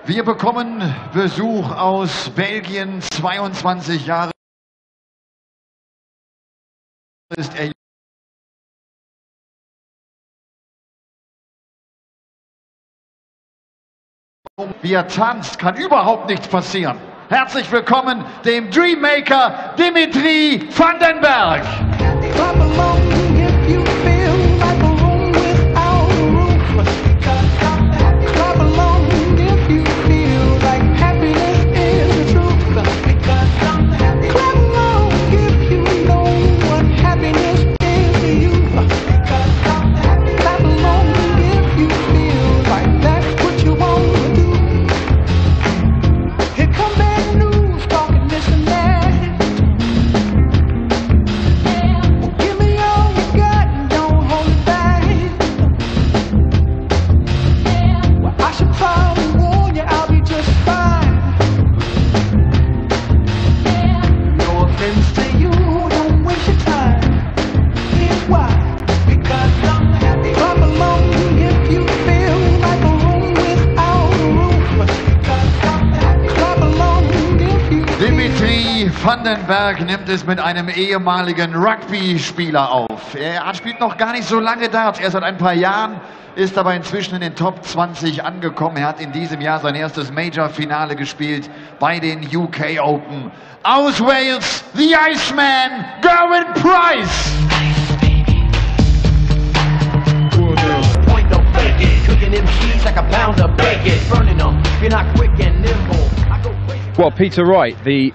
Wir bekommen Besuch aus Belgien, 22 Jahre ist er. Wie er tanzt, kann überhaupt nichts passieren. Herzlich willkommen dem Dreammaker Dimitri van den Bergh. Dimitri van den Bergh nimmt es mit einem ehemaligen Rugby-Spieler auf. Er spielt noch gar nicht so lange Darts, erst seit ein paar Jahren, ist aber inzwischen in den Top 20 angekommen. Er hat in diesem Jahr sein erstes Major-Finale gespielt bei den UK Open. Aus Wales, the Iceman, Gerwyn Price! Well, Peter Wright, the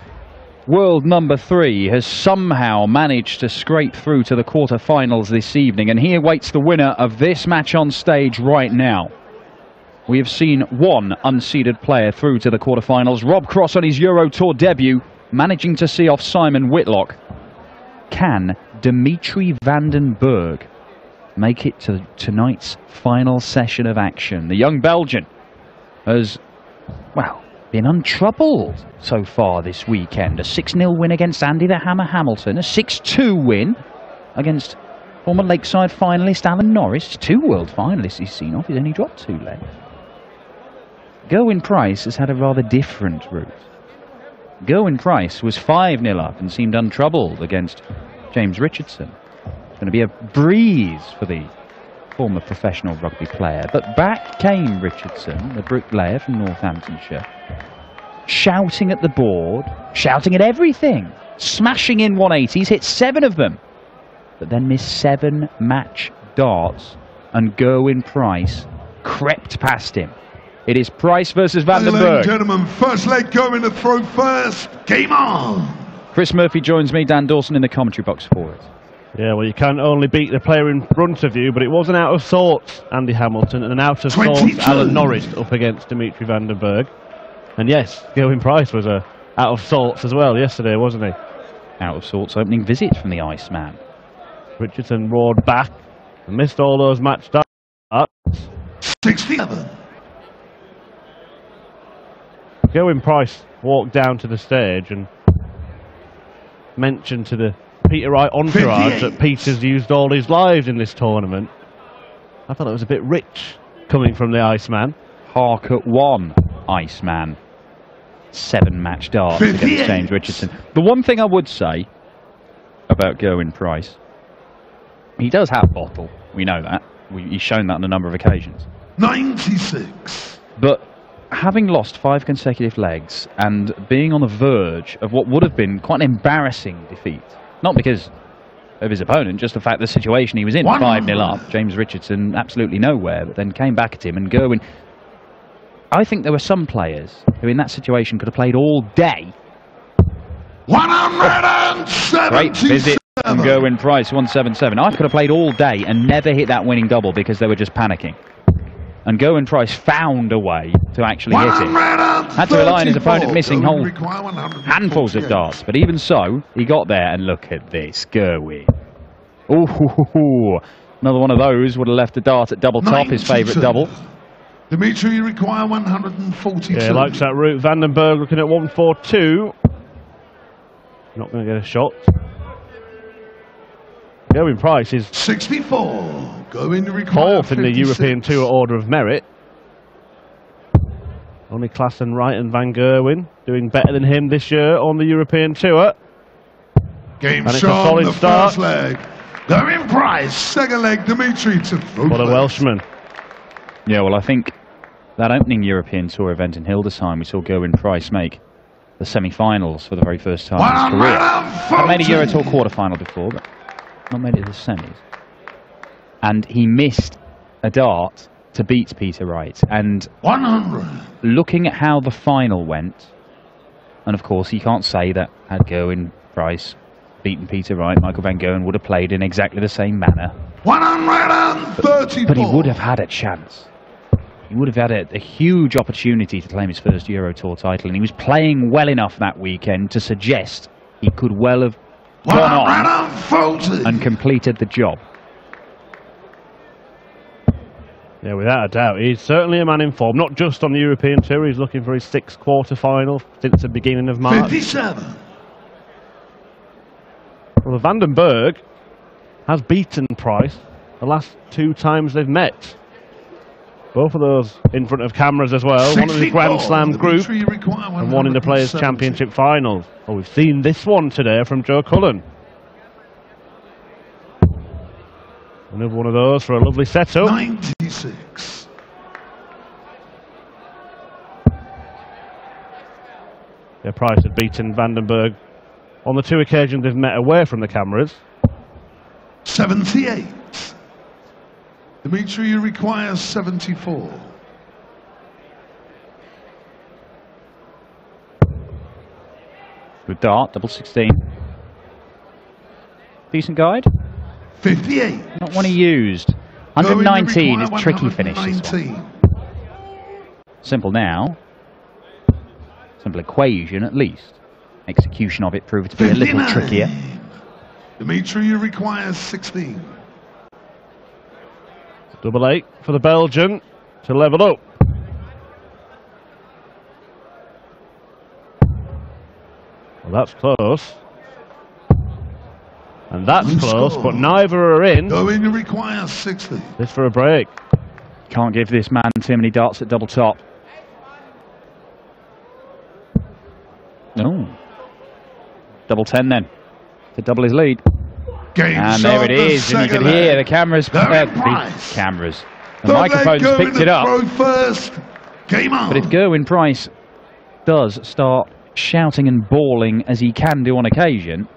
world number 3, has somehow managed to scrape through to the quarter-finals this evening, and he awaits the winner of this match on stage right now. We have seen one unseeded player through to the quarter-finals, Rob Cross on his Euro Tour debut, managing to see off Simon Whitlock. Can Dimitri van den Bergh make it to tonight's final session of action? The young Belgian has, well, been untroubled so far this weekend. A 6-0 win against Andy the Hammer Hamilton, a 6-2 win against former Lakeside finalist Alan Norris. 2 world finalists he's seen off, he's only dropped 2 legs. Gerwyn Price has had a rather different route. Gerwyn Price was 5-0 up and seemed untroubled against James Richardson. It's going to be a breeze for the former professional rugby player, but back came Richardson, the bricklayer from Northamptonshire, shouting at the board, shouting at everything, smashing in 180s, hit 7 of them, but then missed 7 match darts, and Gerwyn Price crept past him. It is Price versus van den Bergh. Ladies and gentlemen, first leg going to throw first. Game on! Chris Murphy joins me, Dan Dawson in the commentary box for it. Yeah, well, you can't only beat the player in front of you, but it was an out of sorts Andy Hamilton and an out of sorts Alan Norris up against Dimitri van den Bergh. And yes, Gerwyn Price was out of sorts as well yesterday, wasn't he? Out of sorts opening visit from the Iceman. Richardson roared back and missed all those match darts. 67. Gerwyn Price walked down to the stage and mentioned to the Peter Wright entourage that Peter's used all his lives in this tournament. I thought it was a bit rich coming from the Iceman. Hark at 1, Iceman. 7 match darts against James Richardson. The one thing I would say about Gerwyn Price, he does have bottle. We know that. He's shown that on a number of occasions. 96. But having lost 5 consecutive legs and being on the verge of what would have been quite an embarrassing defeat, not because of his opponent, just the fact the situation he was in, 5-0 up, James Richardson absolutely nowhere, but then came back at him, and Gerwyn, I think there were some players who in that situation could have played all day. 177. Great visit from Gerwyn Price, 177. I could have played all day and never hit that winning double because they were just panicking. And Gerwyn Price found a way to actually hit it. Had to rely on his opponent missing whole handfuls of darts, but even so, he got there, and look at this, Gerwyn. Ooh, another one of those would have left the dart at double top, his favourite double. Dimitri, you require 142. Yeah, likes that route. Van den Bergh looking at 142. Not going to get a shot. Going Price is 64. Going to require fourth in the 56. European Tour order of merit. Only Klassen, Wright and Van Gerwen doing better than him this year on the European Tour. Game And it's a shot, solid the start. first leg. Going Price. Second leg, Dimitri to throw For the first. Welshman. Yeah, well, I think that opening European Tour event in Hildesheim, we saw Gerwin Price make the semi-finals for the very first time in his career. I've made a Euro Tour quarter-final before, but not made it to the semis. And he missed a dart to beat Peter Wright. And 100. looking at how the final went, and of course you can't say that had Gerwin Price beaten Peter Wright, Michael van Gerwen would have played in exactly the same manner. 134. But he would have had a chance. He would have had a huge opportunity to claim his first Euro Tour title, and he was playing well enough that weekend to suggest he could well have gone on and completed the job. Yeah, without a doubt. He's certainly a man in form, not just on the European Tour. He's looking for his 6th quarter-final since the beginning of March. 57. Well, Van den Bergh has beaten Price the last 2 times they've met. Both of those in front of cameras as well. One in the Grand Slam group and one in the Players' Championship finals. Oh, we've seen this one today from Joe Cullen. Another one of those for a lovely setup. 96. Yeah, Price had beaten Van den Bergh on the 2 occasions they've met away from the cameras. 78. Dimitri requires 74. Good dart, double 16. Decent guide. 58. Not one he used. 119 is tricky finish. This one. Simple now. Simple equation at least. Execution of it proved to be a little trickier. Dimitri requires 16. Double 8 for the Belgian to level up. Well, that's close. And that's close, but neither are in. Going to require 60. This for a break. Can't give this man too many darts at double top. No. Double 10 then, to double his lead. And there it is, and you can hear the cameras, the microphones picked it up. First. Game on. But if Gerwin Price does start shouting and bawling as he can do on occasion,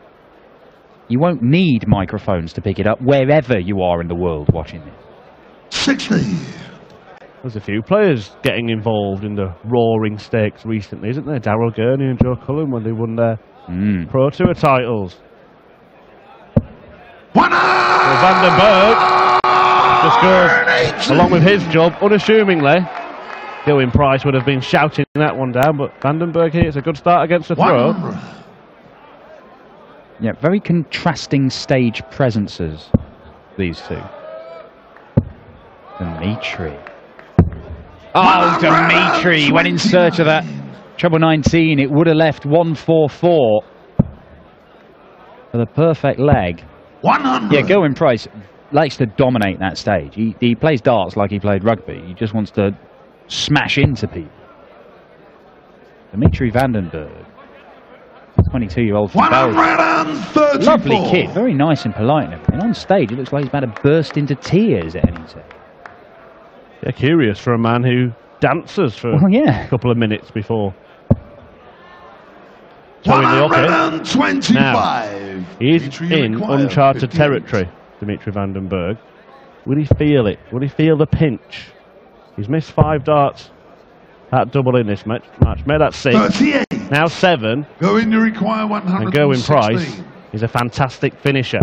you won't need microphones to pick it up wherever you are in the world watching this. 60. There's a few players getting involved in the Roaring Stakes recently, isn't there? Darrell Gurney and Joe Cullen when they won their Pro Tour titles. Well, Van den Bergh just goes along with his job unassumingly. Gerwin Price would have been shouting that one down, but Van den Bergh here, it's a good start against the throw. Yeah, very contrasting stage presences, these two. Dimitri. Oh, Dimitri went in search of that treble 19. It would have left 144 for the perfect leg. 100. Yeah, Gerwin Price likes to dominate that stage. He plays darts like he played rugby. He just wants to smash into people. Dimitri Van den Bergh, 22-year-old from Belgium. Lovely kid, very nice and polite and everything. On stage, it looks like he's about to burst into tears at any time. Yeah, curious for a man who dances for a couple of minutes before towing the ocket. Now, he's in uncharted territory, Dimitri Van den Bergh. Will he feel it? Will he feel the pinch? He's missed 5 darts at double in this match. Made that 6. 38. Now 7. Going to require 100. And Gerwin Price is a fantastic finisher.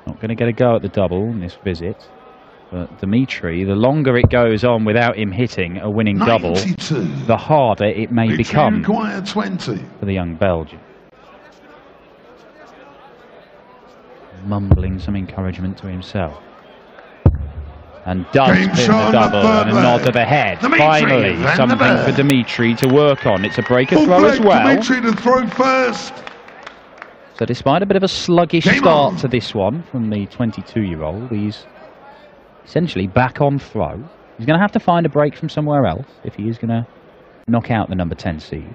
Not going to get a go at the double in this visit. But Dimitri, the longer it goes on without him hitting a winning 92. Double, the harder it may become 20. For the young Belgian. Mumbling some encouragement to himself. And does pin the double and a nod to the head. Finally, something for Dimitri to work on. It's a breaker throw as well. Dimitri to throw first. So despite a bit of a sluggish start to this one from the 22-year-old, he's essentially back on throw. He's going to have to find a break from somewhere else if he is going to knock out the number 10 seed.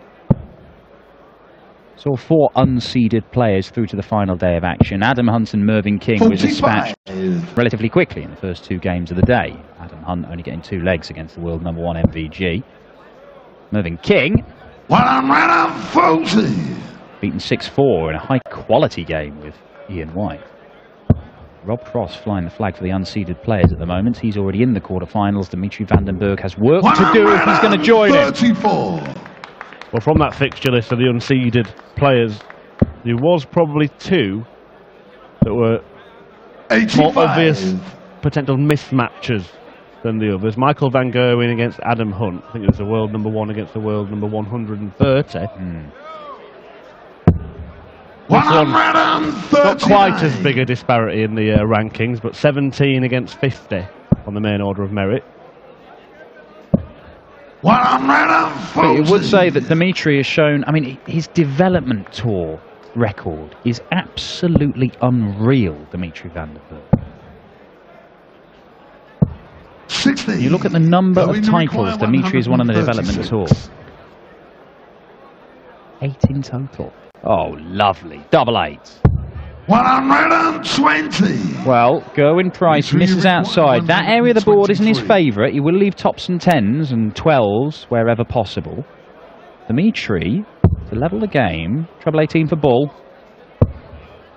Saw 4 unseeded players through to the final day of action. Adam Hunt and Mervyn King was dispatched relatively quickly in the first 2 games of the day. Adam Hunt only getting 2 legs against the world number 1 MVG. Mervyn King beaten 6-4 in a high-quality game with Ian White. Rob Cross flying the flag for the unseeded players at the moment. He's already in the quarterfinals. Dimitri van den Bergh has work to do if he's going to join him. Well, from that fixture list of the unseeded players, there was probably 2 that were more obvious potential mismatches than the others. Michael van Gerwen against Adam Hunt. I think it was the world number 1 against the world number 130. Not quite as big a disparity in the rankings, but 17 against 50 on the main order of merit. But you would say that Dimitri has shown, I mean, his development tour record is absolutely unreal, Dimitri van den Bergh. 16. You look at the number of titles Dimitri has won on the development tour. 8 in total. Oh, lovely. Double 8. 120. Well, Gerwyn Price misses outside. That area of the board isn't his favourite. He will leave tops and 10s and 12s wherever possible. Dimitri, to level the game, treble 18 for Bull.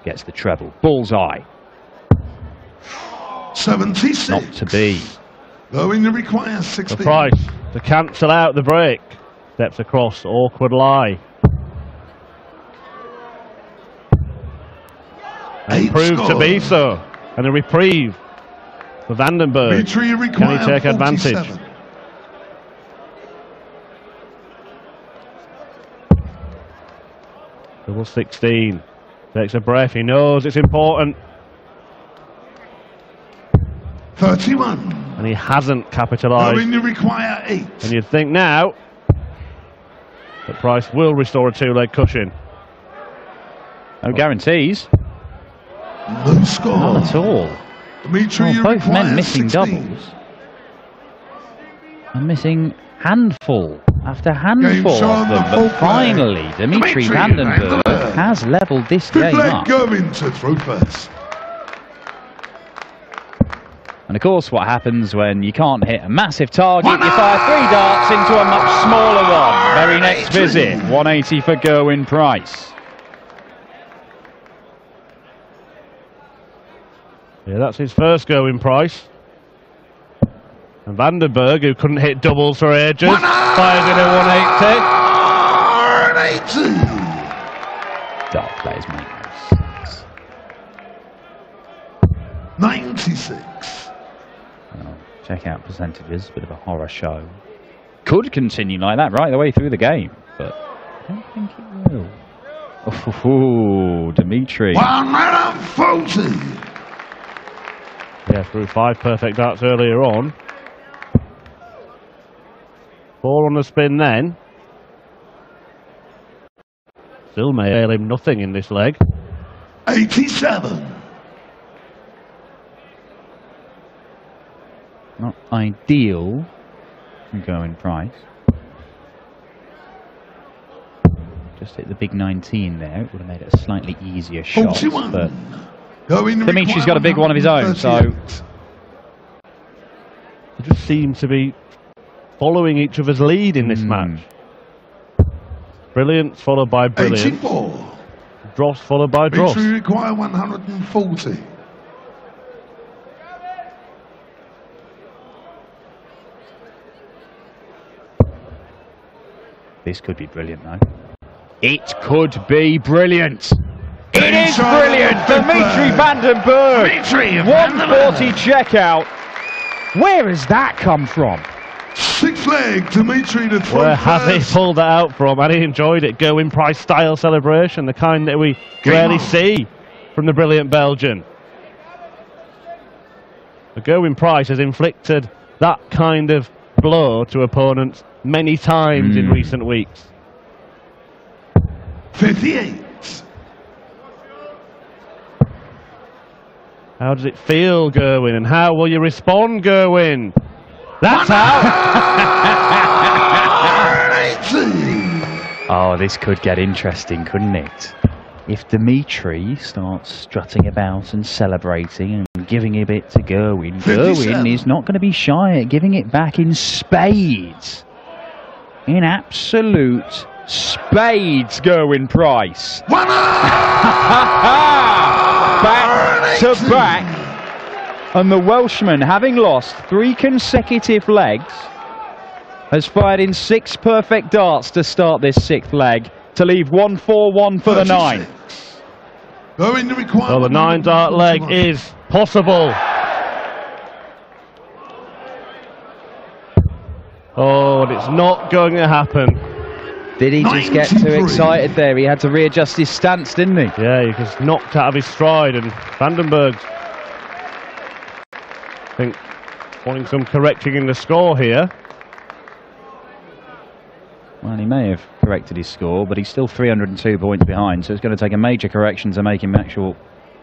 Gets the treble. Bullseye. 76. Not to be. Going to require 16. The Price to cancel out the break. Steps across, awkward lie. And proved to be so. And a reprieve for van den Bergh. Can he take advantage? Double 16. Takes a breath. He knows it's important. 31. And he hasn't capitalised. Going to require 8. And you'd think now that Price will restore a 2-leg cushion. No guarantees. No score. Not at all. Dimitri, well, both men missing 16. doubles. And missing handful after handful of them. But finally, Dimitri van den Bergh has levelled this game up. Going to throw first. And of course, what happens when you can't hit a massive target, you fire 3 darts into a much smaller one. Very next visit, 180 for Gerwyn Price. Yeah, that's his first Gerwyn Price. And van den Bergh, who couldn't hit doubles for ages, fires in a 180. 180. Dart players make no sense. 96. Well, check out percentages, bit of a horror show. Could continue like that right the way through the game, but I don't think it will. Oh, Dimitri. 140. Yeah, threw 5 perfect darts earlier on. 4 on the spin then. Still may ail him nothing in this leg. 87. Not ideal from Gerwyn Price. Just hit the big 19 there. It would have made it a slightly easier shot. 41. But Dimitri's got a big one of his own, so they just seem to be following each other's lead in this match. Brilliance followed by brilliance. 84. Dross followed by dross. Dimitri require 140. This could be brilliant, though. It could be brilliant. It is brilliant. Dimitri van den Bergh. 140 checkout. Where has that come from? 6 leg, Dimitri to throw. Where has he pulled that out from? And he enjoyed it. Gerwyn Price style celebration, the kind that we rarely see from the brilliant Belgian. But Gerwyn Price has inflicted that kind of blow to opponents many times in recent weeks. 58. How does it feel, Gerwin? And how will you respond, Gerwin? That's how! Oh, this could get interesting, couldn't it? If Dimitri starts strutting about and celebrating and giving a bit to Gerwin, Gerwin is not going to be shy at giving it back in spades. In absolute spades, Gerwin Price. Back to back. And the Welshman, having lost 3 consecutive legs, has fired in 6 perfect darts to start this 6th leg, to leave 1-4-1 for the 9. Well, the 9-dart leg is possible. Oh, and it's not going to happen. Did he just get too excited there? He had to readjust his stance, didn't he? Yeah, he was knocked out of his stride, and Vandenberg, I think, wanting some correcting in the score here. Well, he may have corrected his score, but he's still 302 points behind, so it's going to take a major correction to make him actual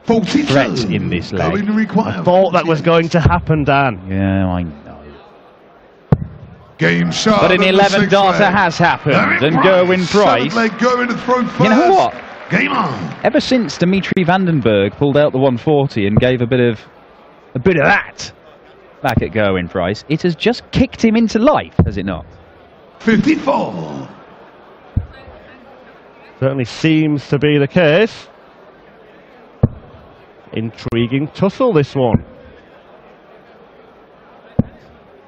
threat in this leg. I thought that was going to happen, Dan. Yeah, I know. Game shot. But an 11 darter has happened, and Gerwin Price. You know what? Game on. Ever since Dimitri Vandenberg pulled out the 140 and gave a bit of that back at Gerwin Price, it has just kicked him into life, has it not? 54. Certainly seems to be the case. Intriguing tussle, this one.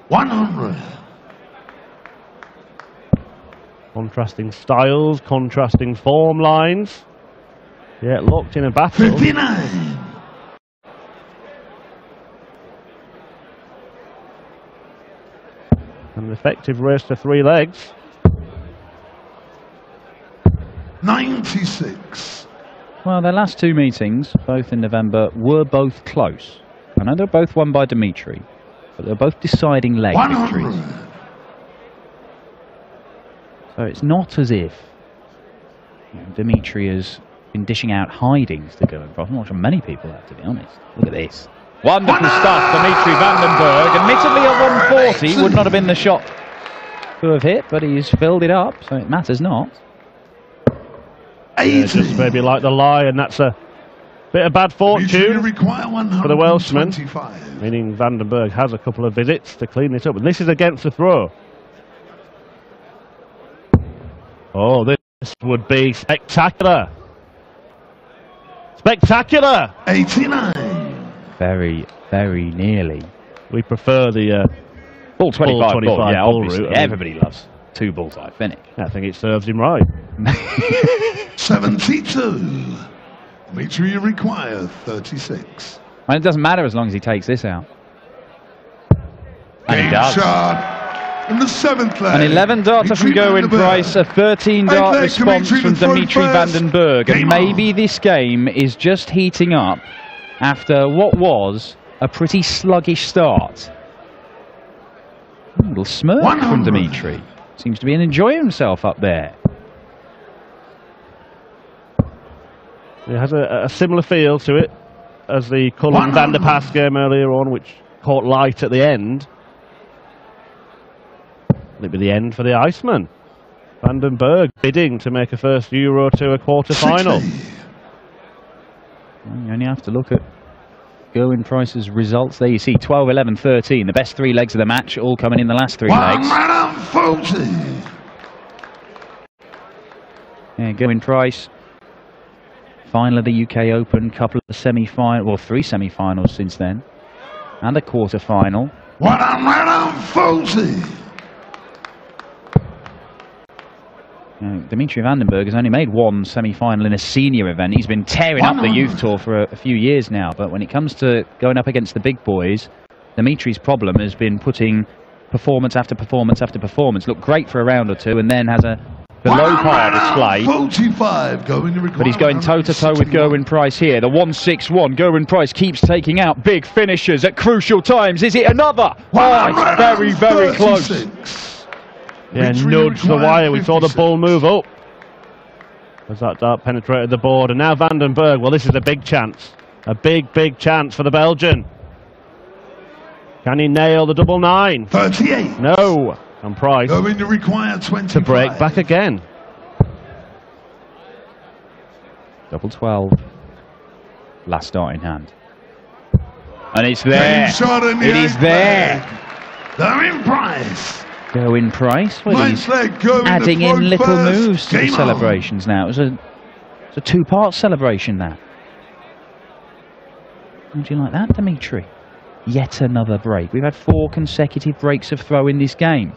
100. Contrasting styles, contrasting form lines. Yeah, locked in a battle. 59. An effective race to 3 legs. 96. Well, their last 2 meetings, both in November, were both close. I know they're both won by Dimitri, but they're both deciding leg 100. victories. So it's not as if Dimitri has been dishing out hidings to Gerwin Price. I'm not sure many people have, to be honest. Look at this. Wonderful stuff, Dimitri Vandenberg. Admittedly, a 140 would not have been the shot to have hit, but he's filled it up, so it matters not. Yeah, just maybe like the lie, and that's a bit of bad fortune for the Welshman. Meaning Vandenberg has a couple of visits to clean it up, and this is against the throw. Oh, this would be spectacular. Spectacular! 89. Very, very nearly. We prefer the Ball 25 ball yeah, ball obviously. route. Everybody loves 2 bullseye finish. I think it serves him right. 72. Dimitri, you require 36. Well, it doesn't matter as long as he takes this out. And he Game does. shot. In the 7th leg. An 11 darter from Gerwin Price, a 13 dart response from Dimitri Vandenberg. And maybe this game is just heating up after what was a pretty sluggish start. A little smirk from Dimitri. Seems to be enjoying himself up there. It has a similar feel to it as the Cullen Van der Pass game earlier on, which caught light at the end. It'll be the end for the Iceman. Vandenberg bidding to make a first Euro Tour quarter-final. Well, you only have to look at Gerwin Price's results. There you see 12, 11, 13. The best 3 legs of the match, all coming in the last 3 legs. 140. Yeah, Gerwin Price. Final of the UK Open, couple of semi-final, well, 3 semi-finals since then. And a quarter-final. 140. Dimitri Vandenberg has only made 1 semi-final in a senior event. He's been tearing up the youth tour for a few years now, but when it comes to going up against the big boys, Dimitri's problem has been putting performance after performance after performance. Looked great for a round or 2 and then has a below par display. 45 but he's going toe-to-toe with Gerwin Price here. The 161. Gerwin Price keeps taking out big finishers at crucial times. Is it another? Oh, it's very, very close. Yeah, nudged the wire. We saw the ball move up as that dart penetrated the board. And now Vandenberg, well, this is a big chance. A big, big chance for the Belgian. Can he nail the double 9? 38. No. And Price Going to require 25. to break back again. Double 12. Last start in hand. And it's there. It is there. Going Price. Going Price. Well, Nice leg going adding to in little first. moves to the Game on. celebrations now. It's a two-part celebration now. How do you like that, Dimitri? Yet another break. We've had 4 consecutive breaks of throw in this game.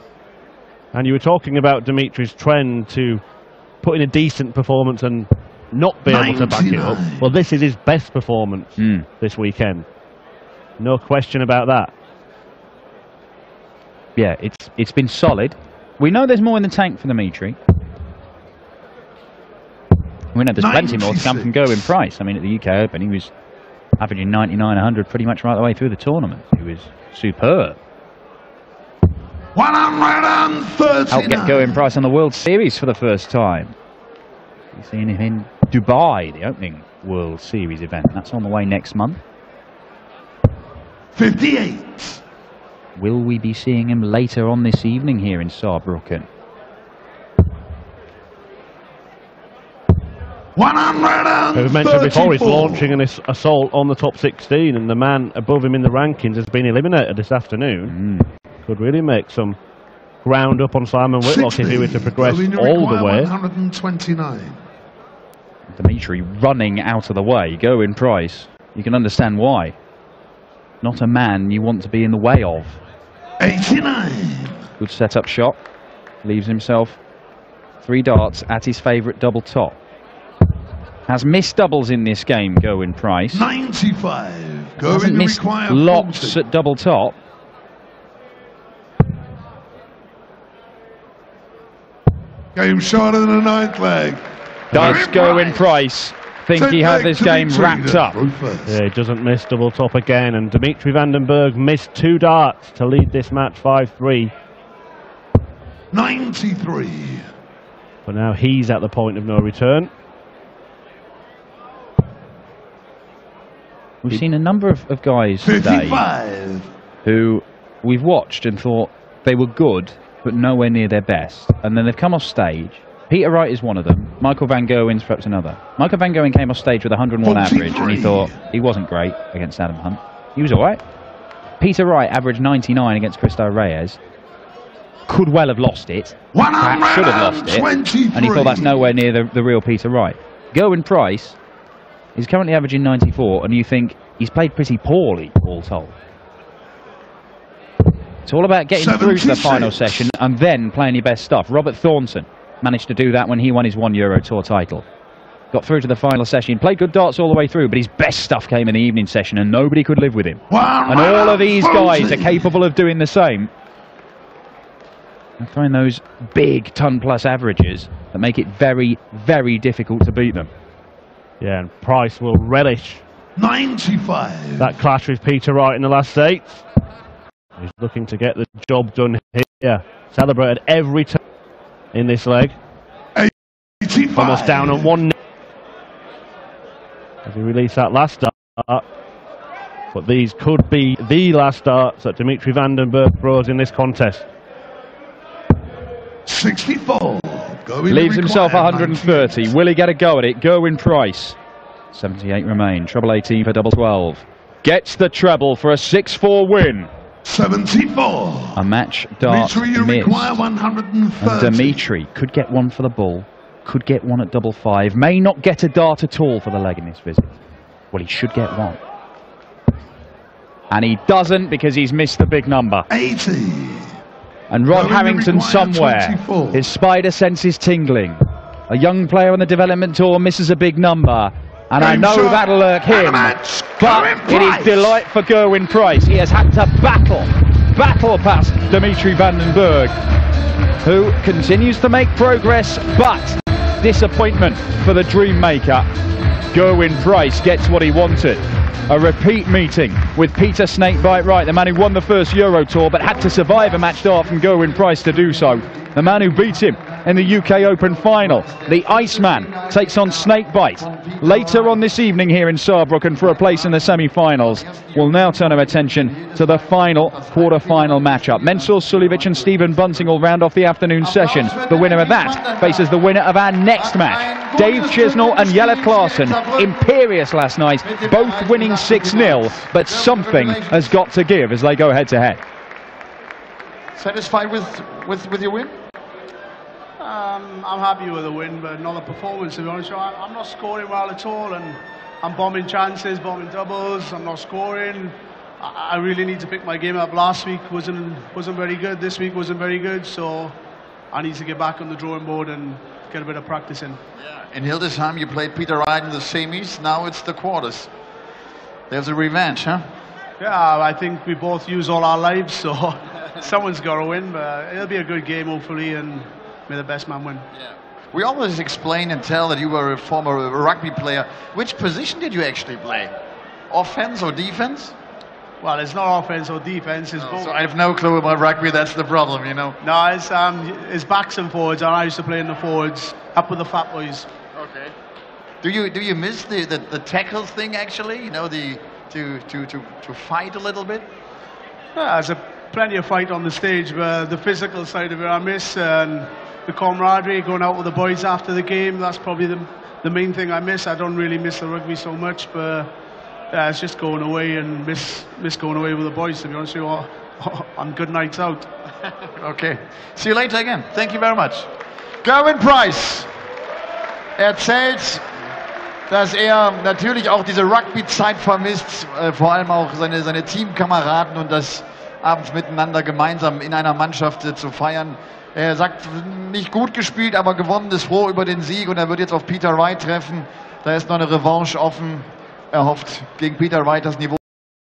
And you were talking about Dimitri's trend to put in a decent performance and not be able to back it up. Well, this is his best performance this weekend. No question about that. Yeah, it's been solid. We know there's more in the tank for Dimitri. We know there's plenty more to come from Gerwyn Price. I mean, at the UK Open, he was averaging 99, 100 pretty much right the way through the tournament. He was superb. 139. Helped get Gerwyn Price on the World Series for the first time. We've seen him in Dubai, the opening World Series event. That's on the way next month. 58. Will we be seeing him later on this evening here in Saarbrücken? 134. As mentioned before, he's launching an assault on the top 16, and the man above him in the rankings has been eliminated this afternoon. Could really make some ground up on Simon Whitlock if he were to progress all the way. 129. Dimitri running out of the way. Gerwyn Price. You can understand why. Not a man you want to be in the way of. 89. Good setup shot. Leaves himself 3 darts at his favourite double top. Has missed doubles in this game, Gerwyn Price. 95. Hasn't missed lots at double top. Game shorter than the 9th leg. Does Gerwyn Price think he had this game wrapped up? Yeah, he doesn't miss double top again, and Dimitri van den Bergh missed 2 darts to lead this match 5-3. 93. But now he's at the point of no return. We've seen a number of guys today 55. who we've watched and thought they were good, but nowhere near their best. And then they've come off stage. Peter Wright is one of them. Michael van Gerwen's perhaps another. Michael van Gerwen came off stage with 101 average, and he thought he wasn't great against Adam Hunt. He was all right. Peter Wright averaged 99 against Cristo Reyes. Could well have lost it. Perhaps should have lost it. And he thought that's nowhere near the real Peter Wright. Gerwyn Price is currently averaging 94, and you think he's played pretty poorly, all told. It's all about getting through to the final session and then playing your best stuff. Robert Thornton managed to do that when he won his 1 Euro Tour title. Got through to the final session, played good darts all the way through, but his best stuff came in the evening session and nobody could live with him. And all of these guys are capable of doing the same. And throwing those big ton-plus averages that make it very, very difficult to beat them. Yeah, and Price will relish 95. that clash with Peter Wright in the last 8. He's looking to get the job done here. Celebrated every turn in this leg. 85. Almost down on 1. As he released that last start. But these could be the last starts that Dimitri van den Bergh throws in this contest. 64. Leaves himself 130. Will he get a go at it? Gerwyn Price. 78 remain. Treble 18 for double 12. Gets the treble for a 6-4 win. 74. A match dart Dimitri, you missed. require 130. And Dimitri could get one for the bull. Could get one at double 5. May not get a dart at all for the leg in this visit. Well, he should get one. And he doesn't because he's missed the big number. 80. And Rod Harrington somewhere, 24. his spider sense is tingling. A young player on the development tour misses a big number. And I know that'll irk him. But it is delight for Gerwyn Price. He has had to battle past Dimitri van den Bergh, who continues to make progress, but disappointment for the dream maker. Gerwyn Price gets what he wanted. A repeat meeting with Peter Snakebite Wright, the man who won the first Euro Tour but had to survive a match dart from Gerwyn Price to do so. The man who beat him in the UK Open final. The Iceman takes on Snakebite. Later on this evening here in Saarbrücken for a place in the semi-finals. We'll now turn our attention to the final quarter-final matchup. Mensur Suljovic and Stephen Bunting will round off the afternoon session. The winner of that faces the winner of our next match. Dave Chisnall and Jelle Klaasen, imperious last night, both winning 6-0, but something has got to give as they go head-to-head. Satisfied with your win? I'm happy with the win, but not the performance, to be honest. I'm not scoring well at all, and I'm bombing chances, bombing doubles. I'm not scoring. I really need to pick my game up. Last week wasn't very good. This week wasn't very good, so I need to get back on the drawing board and get a bit of practice in. Yeah. In Hildesheim, you played Peter Wright in the semis. Now it's the quarters. There's a revenge, huh? Yeah, I think we both use all our lives, so someone's got to win. But it'll be a good game, hopefully, and may the best man win. Yeah. We always explain and tell that you were a former rugby player. Which position did you actually play? Offense or defense? Well, it's not offense or defense. It's both. So I have no clue about rugby. That's the problem, you know. No, it's backs and forwards, and I used to play in the forwards, up with the fat boys. Okay. Do you miss the tackle thing actually? You know, to fight a little bit. Yeah, there's plenty of fight on the stage, but the physical side of it I miss, and the camaraderie, going out with the boys after the game. That's probably the main thing I miss. I don't really miss the rugby so much, but yeah, it's just going away and miss going away with the boys, to be honest with you, on good nights out. Okay. See you later again. Thank you very much. Gerwin Price erzählt, dass natürlich auch diese Rugby-Zeit vermisst, vor allem auch seine Teamkameraden und das abends miteinander gemeinsam in einer Mannschaft zu feiern. Er sagt, nicht gut gespielt, aber gewonnen, ist froh über den Sieg und er wird jetzt auf Peter Wright treffen. Da ist noch eine Revanche offen. Er hofft, gegen Peter Wright das Niveau